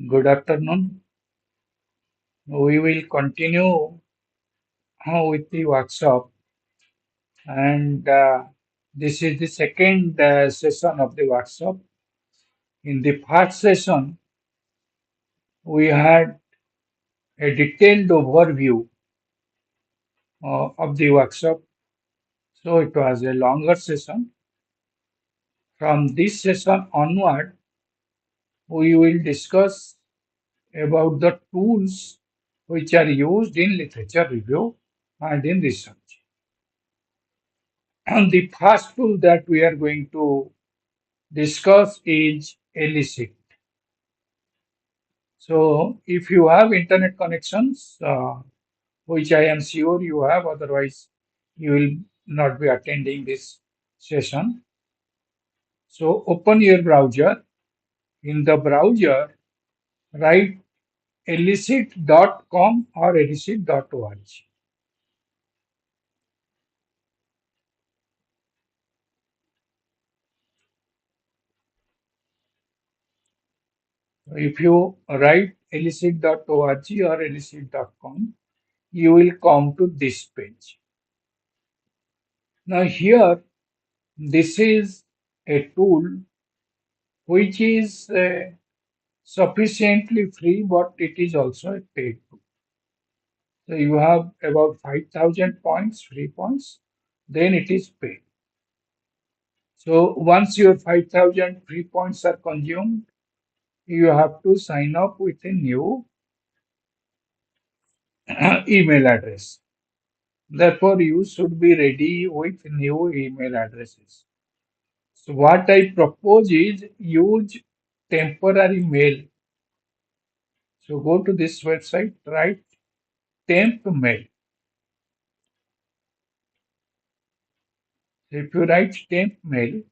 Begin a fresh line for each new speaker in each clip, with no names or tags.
Good afternoon. We will continue with the workshop, and this is the second session of the workshop. In the first session, we had a detailed overview of the workshop, so it was a longer session. From this session onward, we will discuss about the tools which are used in literature review and in research. And the first tool that we are going to discuss is Elicit. So if you have internet connections, which I am sure you have, otherwise you will not be attending this session. So open your browser. In the browser, write elicit.com or elicit.org. If you write elicit.org or elicit.com, you will come to this page. Now here, this is a tool which is sufficiently free, but it is also a paid tool. So you have about 5,000 points, free points, then it is paid. So once your 5,000 free points are consumed, you have to sign up with a new email address. Therefore, you should be ready with new email addresses. So what I propose is use temporary mail. So go to this website, write temp mail. If you write temp mail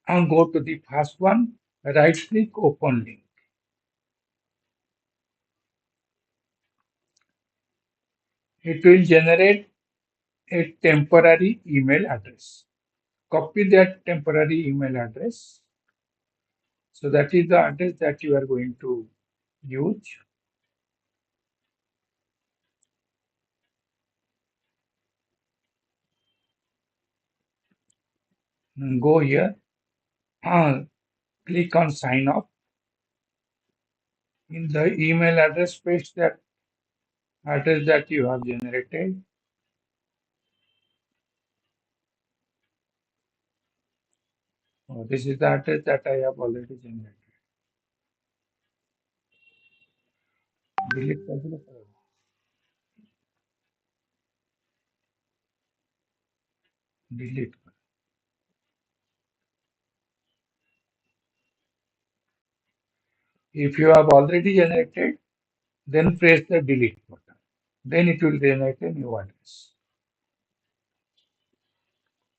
and go to the first one, right click open link. It will generate a temporary email address. Copy that temporary email address. So that is the address that you are going to use. Go here, click on sign up. In the email address, paste that address that you have generated. This is the address that I have already generated. Delete कर दो। Delete. If you have already generated, then press the delete button. Then it will generate a new address.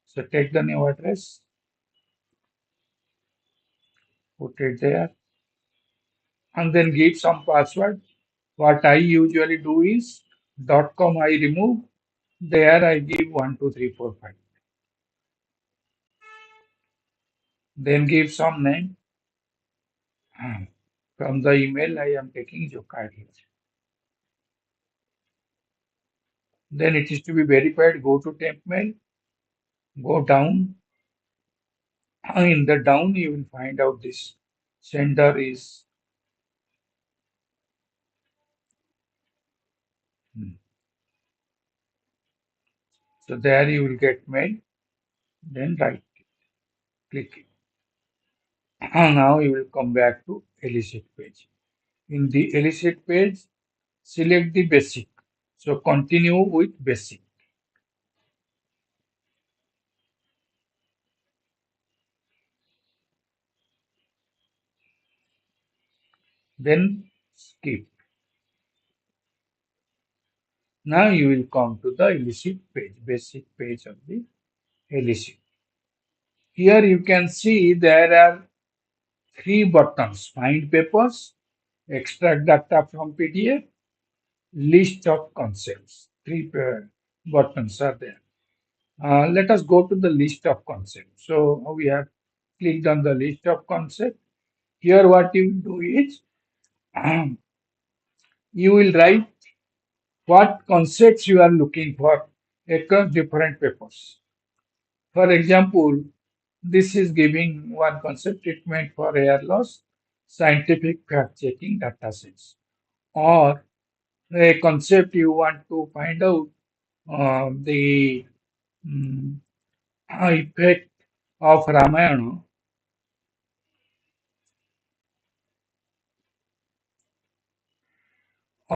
So take the new address, put it there, and then give some password. What I usually do is .com I remove. There I give 12345. Then give some name. From the email I am taking Jokar here. Then it is to be verified. Go to temp mail, go down. In the down you will find out this sender is. So there you will get mail. Then right click it. Now you will come back to Elicit page. In the Elicit page, select the basic. So continue with basic. Then skip. Now you will come to the Elicit page, basic page of the Elicit. Here you can see there are three buttons: find papers, extract data from PDF, list of concepts. Three buttons are there. Let us go to the list of concepts. So we have clicked on the list of concepts. Here, what you will do is you will write what concepts you are looking for across different papers. For example, this is giving one concept treatment for hair loss, scientific fact checking data sets, or a concept you want to find out the mm, effect of Ramayana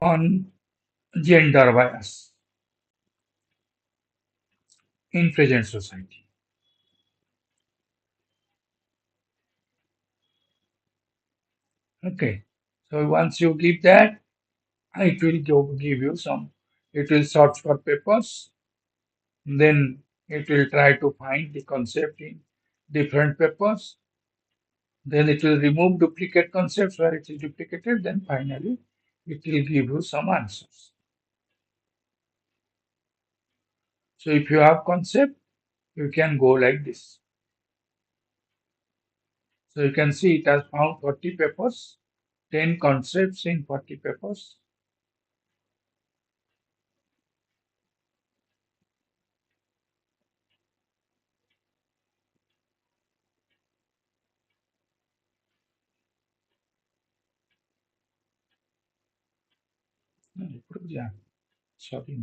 on gender bias in present society. Okay, so once you give that, it will give you some. It will search for papers, then it will try to find the concept in different papers. Then it will remove duplicate concepts where it is duplicated. Then finally, it will give you some answers. So if you have concept, you can go like this. So you can see it has found 40 papers, 10 concepts in 40 papers. Sorry,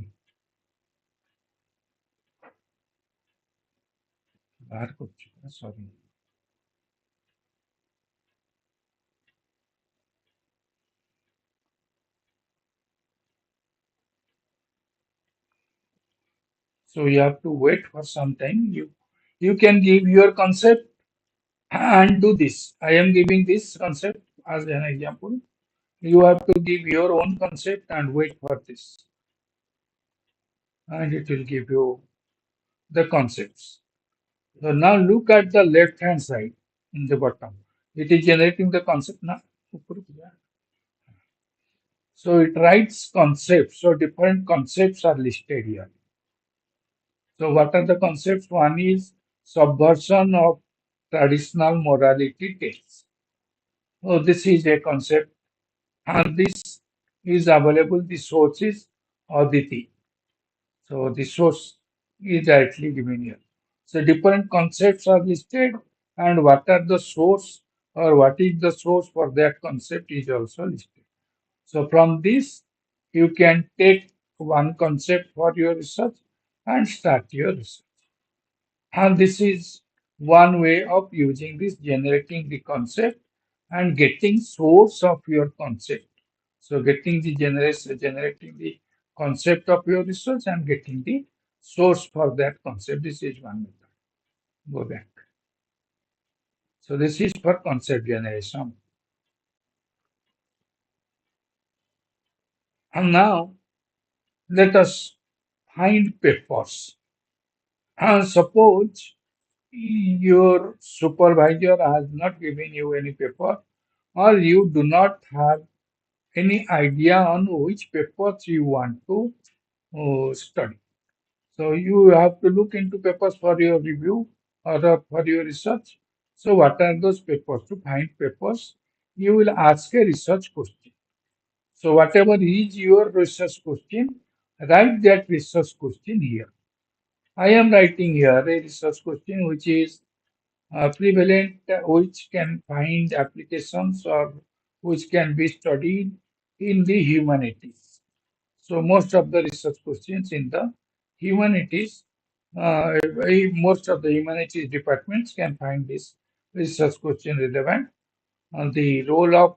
sorry. So you have to wait for some time. You can give your concept and do this. I am giving this concept as an example. You have to give your own concept and wait for this, and it will give you the concepts. So now look at the left hand side in the bottom. It is generating the concept now. So it writes concepts. So different concepts are listed here. So what are the concepts? One is subversion of traditional morality texts. So this is a concept, and this is available. The source is Aditi. So the source is directly given here. So different concepts are listed, and what are the source or what is the source for that concept is also listed. So from this, you can take one concept for your research and start your research. And this is one way of using this, generating the concept and getting source of your concept. So getting the generating the concept of your research and getting the source for that concept. This is one method. Go back. So this is for concept generation. And now let us find papers. And suppose your supervisor has not given you any paper, or you do not have any idea on which papers you want to study. So you have to look into papers for your review or for your research. So what are those papers? To find papers, you will ask a research question. So whatever is your research question, write that research question here. I am writing here a research question which is prevalent, which can find applications or which can be studied in the humanities. So most of the research questions in the humanities, most of the humanities departments can find this research question relevant on the role of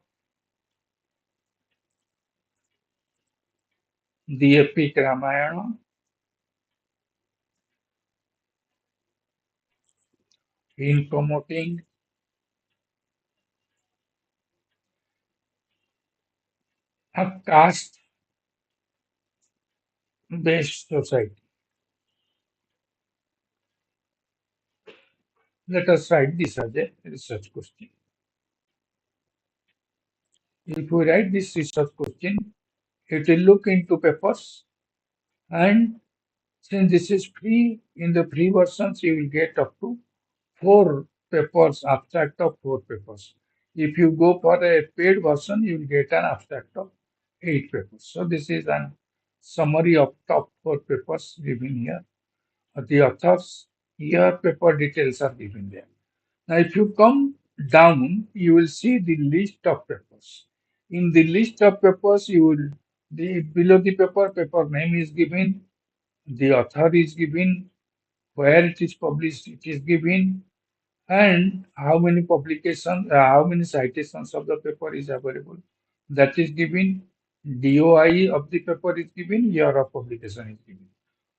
the epic Ramayana in promoting a caste-based society. Let us write this as a research question. If we write this research question, it will look into papers, and since this is free, in the free versions you will get up to four papers, abstract of four papers. If you go for a paid version, you will get an abstract of 8 papers. So this is an summary of top 4 papers given here. The authors, here paper details are given there. Now, if you come down, you will see the list of papers. In the list of papers, you will the below the paper name is given, the author is given, where it is published, it is given, and how many publications, how many citations of the paper is available. That is given. DOI of the paper is given. Year of publication is given.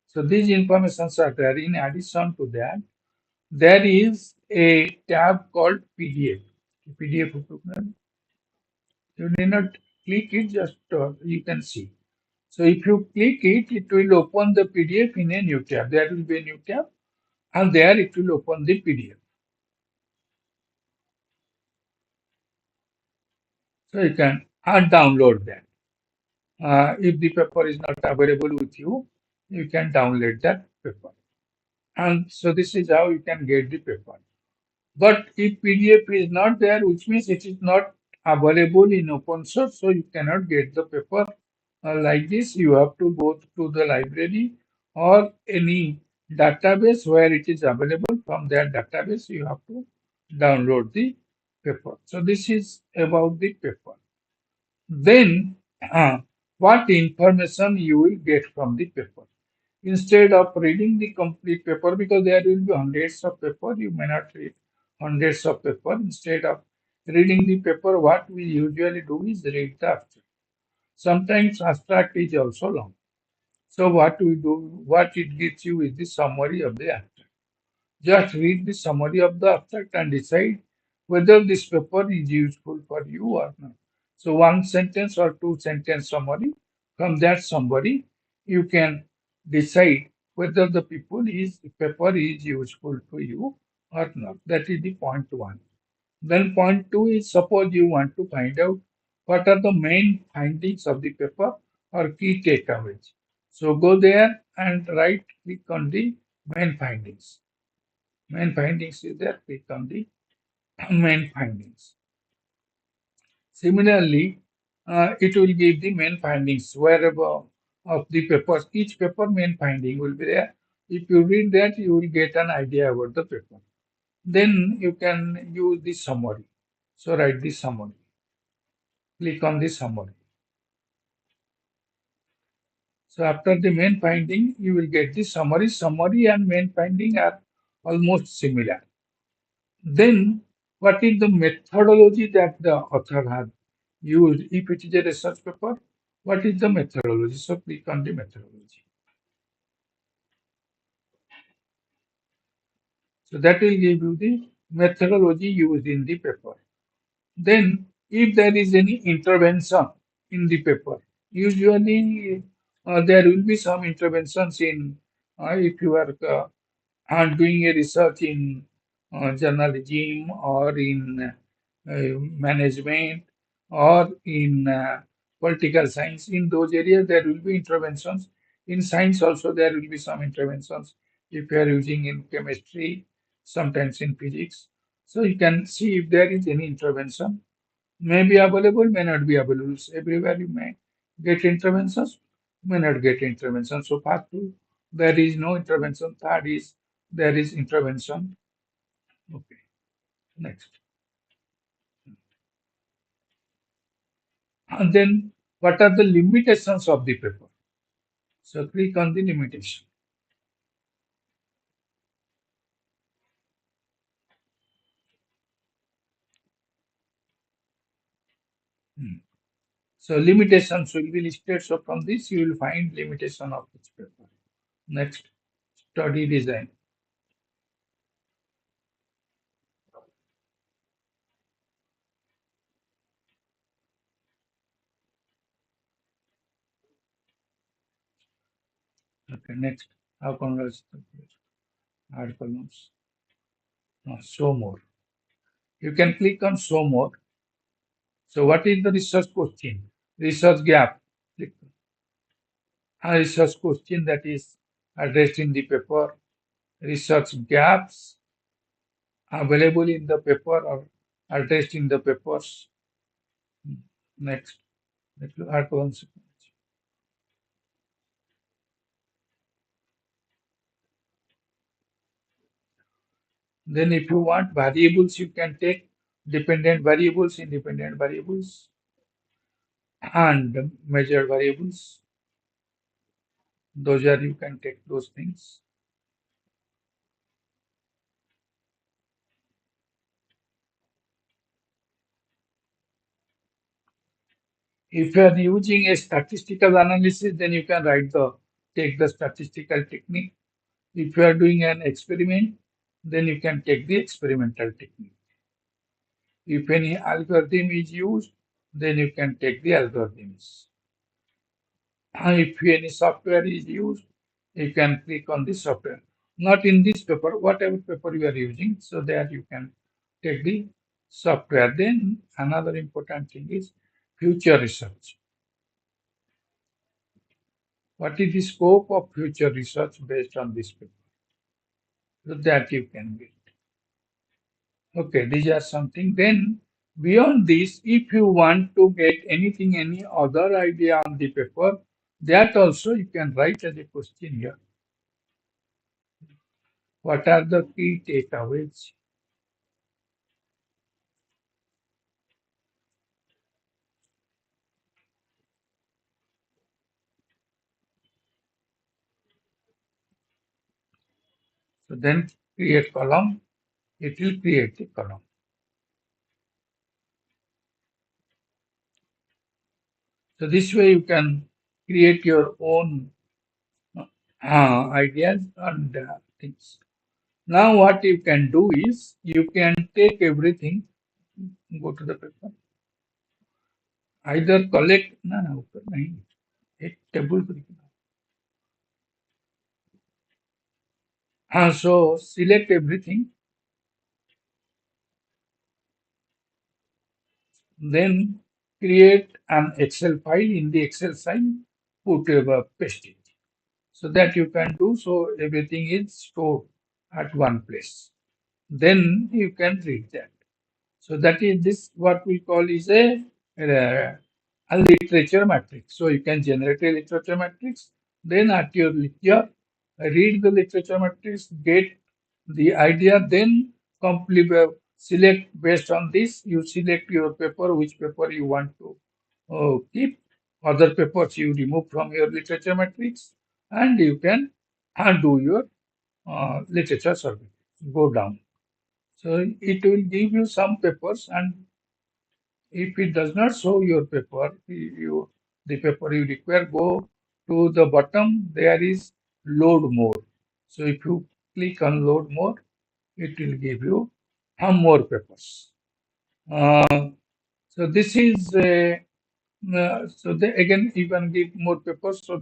So these informations are there. In addition to that, there is a tab called PDF. PDF, you need not click it, just you can see. So if you click it, it will open the PDF in a new tab. There will be a new tab, and there it will open the PDF. So you can download that. If the paper is not available with you, you can download that paper. And so this is how you can get the paper. But if PDF is not there, which means it is not available in open source, so you cannot get the paper like this. You have to go to the library or any database where it is available. From that database, you have to download the paper. So this is about the paper. Then, what information you will get from the paper? Instead of reading the complete paper, because there will be hundreds of paper, you may not read hundreds of paper. Instead of reading the paper, what we usually do is read the abstract. Sometimes abstract is also long. So what we do, what it gives you is the summary of the abstract. Just read the summary of the abstract and decide whether this paper is useful for you or not. So one sentence or two sentence summary. From that summary, you can decide whether the paper is useful to you or not. That is the point one. Then point two is, suppose you want to find out what are the main findings of the paper or key takeaways. So go there and right click on the main findings. Main findings is there, click on the main findings. Similarly, it will give the main findings wherever of the papers. Each paper main finding will be there. If you read that, you will get an idea about the paper. Then you can use the summary. So write the summary. Click on the summary. So after the main finding, you will get the summary. Summary and main finding are almost similar. Then, what is the methodology that the author has used? If it is a research paper, what is the methodology? So, click on the methodology. So, that will give you the methodology used in the paper. Then, if there is any intervention in the paper, usually there will be some interventions in if you are doing a research in journalism or in management or in political science. In those areas, there will be interventions. In science, also, there will be some interventions if you are using in chemistry, sometimes in physics. So, you can see if there is any intervention. May be available, may not be available. So everywhere you may get interventions, may not get intervention. So, part two, there is no intervention. Third is there is intervention. Okay, next. And then what are the limitations of the paper? So click on the limitation. Hmm. So limitations will be listed. So from this you will find limitation of each paper. Next, study design. Okay, next. How converse the add columns. Show more. You can click on show more. So what is the research question? Research gap. Click a research question that is addressed in the paper. Research gaps available in the paper or addressed in the papers. Next, let us add one second. Then if you want variables, you can take dependent variables, independent variables, and measured variables. Those are you can take those things. If you are using a statistical analysis, then you can take the statistical technique. If you are doing an experiment, then you can take the experimental technique. If any algorithm is used, then you can take the algorithms. If any software is used, you can click on the software. Not in this paper, whatever paper you are using, so there you can take the software. Then another important thing is future research. What is the scope of future research based on this paper? So that you can get. Okay, these are something. Then beyond this, if you want to get anything, any other idea on the paper, that also you can write as a question here. What are the key takeaways? So then create column, it will create the column. So this way you can create your own ideas and things. Now what you can do is you can take everything, go to the paper, either collect, no, no, ऊपर नहीं, एक table पर so select everything, then create an Excel file. In the Excel file, put paste it. So that you can do so everything is stored at one place. Then you can read that. So that is this what we call is a literature matrix. So you can generate a literature matrix. Then at your lecture, read the literature matrix, get the idea, then complete select based on this. You select your paper, which paper you want to keep. Other papers you remove from your literature matrix, and you can do your literature survey. Go down. So it will give you some papers, and if it does not show your paper, the paper you require, go to the bottom. There is load more. So if you click on load more, it will give you some more papers. Uh, so this is again you can give more papers. So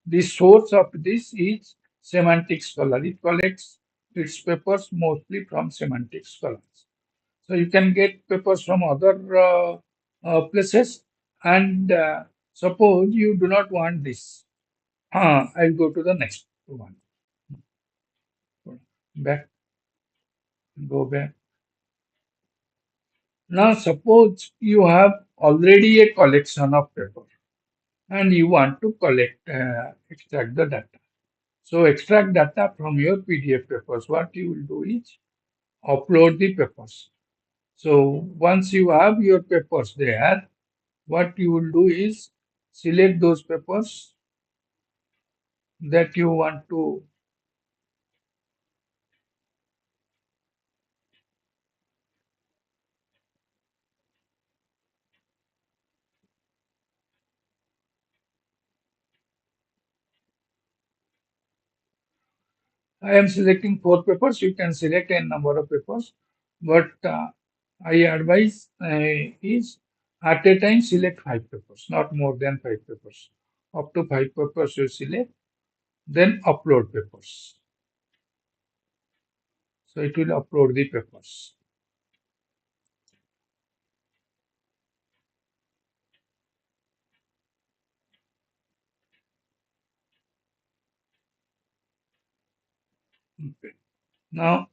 the source of this is semantic scholar. It collects its papers mostly from semantic scholars. So you can get papers from other places, and suppose you do not want this. I'll go to the next one. Back, go back. Now suppose you have already a collection of paper and you want to extract the data. So extract data from your PDF papers. What you will do is upload the papers. So once you have your papers there, what you will do is select those papers that you want to. I am selecting four papers. You can select a number of papers, but I advise is at a time select five papers, not more than five papers. Up to five papers you select, then upload papers. So it will upload the papers. Okay. Now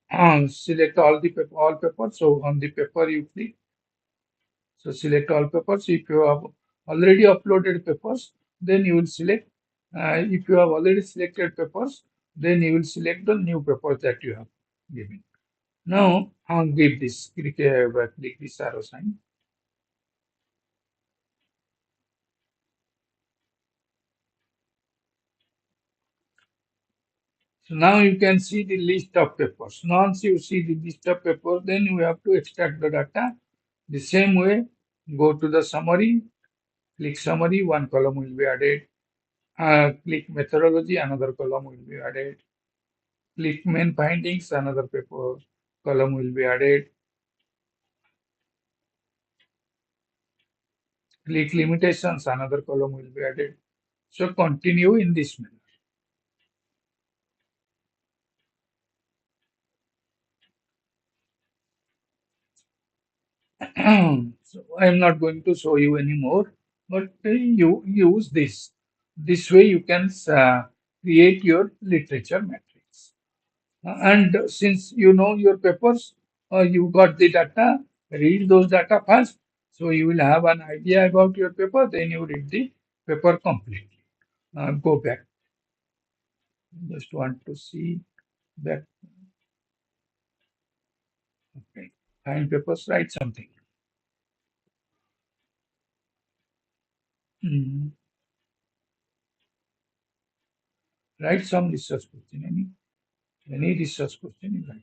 select all papers. So on the paper you click. So select all papers. If you have already uploaded papers, then you will select. If you have already selected papers, then you will select the new papers that you have given. Now give this click this arrow sign. So now you can see the list of papers. Once you see the list of papers, then you have to extract the data. The same way, go to the summary, click summary, one column will be added. Click methodology, another column will be added. Click main findings, another paper column will be added. Click limitations, another column will be added. So continue in this manner. So I'm not going to show you anymore, but you use this. This way you can create your literature matrix. And since you know your papers, you got the data, read those data first. So you will have an idea about your paper, then you read the paper completely. Go back. Just want to see back. Okay. Find papers, write something. Hmm. Write some research question. Any research question you write.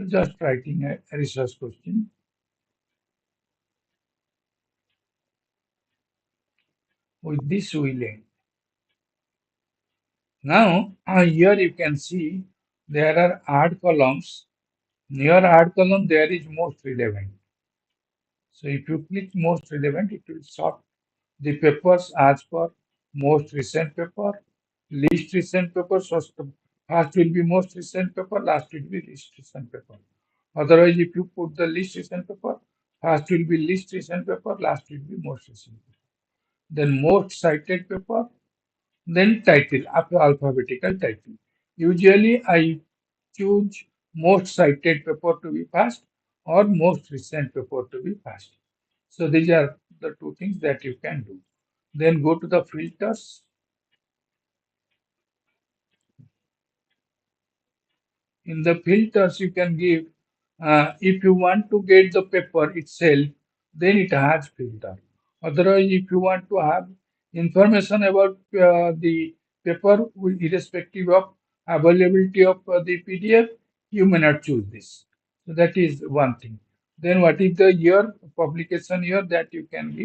Just writing a research question. With this we will end. Now, here you can see there are add columns. Near add column, there is most relevant. So if you click most relevant, it will sort the papers as per most recent paper, least recent paper. So first will be most recent paper, last will be least recent paper. Otherwise, if you put the least recent paper, first will be least recent paper, last will be most recent paper. Then most cited paper, then title, after alphabetical title. Usually, I choose most cited paper to be first or most recent paper to be first. So these are the two things that you can do. Then go to the filters. In the filters, you can give, if you want to get the paper itself, then it has filter. Otherwise, if you want to have information about the paper, irrespective of availability of the PDF, you may not choose this. So that is one thing. Then what is the year, publication year that you can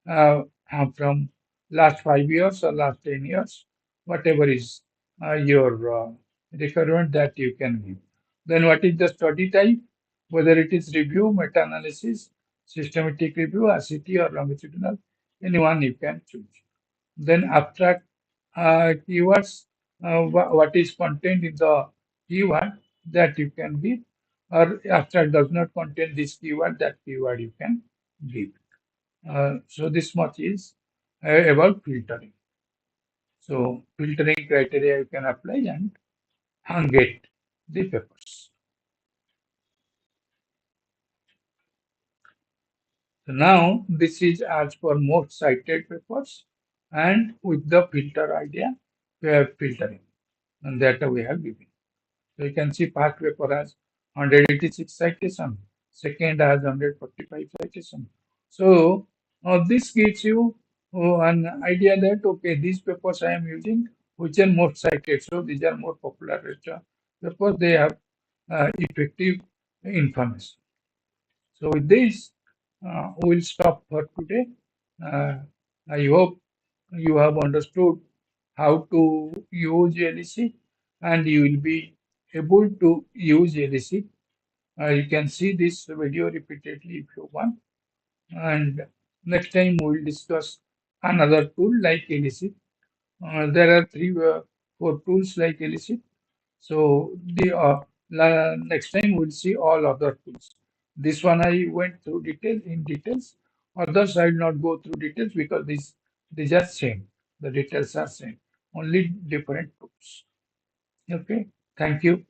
give from last 5 years or last 10 years, whatever is your requirement that you can give. Then what is the study type? Whether it is review, meta-analysis, systematic review, RCT or longitudinal, anyone you can choose. Then abstract keywords, what is contained in the keyword that you can give, or abstract does not contain this keyword, that keyword you can give. So this much is about filtering. So filtering criteria you can apply and get the papers. So now this is as per most cited papers and with the filter idea we have filtering and that we have given. So you can see first paper has 186 citation, second has 145 citation. So this gives you an idea that okay, these papers I am using which are most cited. So these are more popular papers. They have effective information. So with this, we'll stop for today. Uh, I hope you have understood how to use Elicit and you will be able to use Elicit You can see this video repeatedly if you want. And next time we'll discuss another tool like Elicit. There are four tools like Elicit. So next time we'll see all other tools. This one I went through details. Others I will not go through details because these are same. The details are same. Only different tools. Okay. Thank you.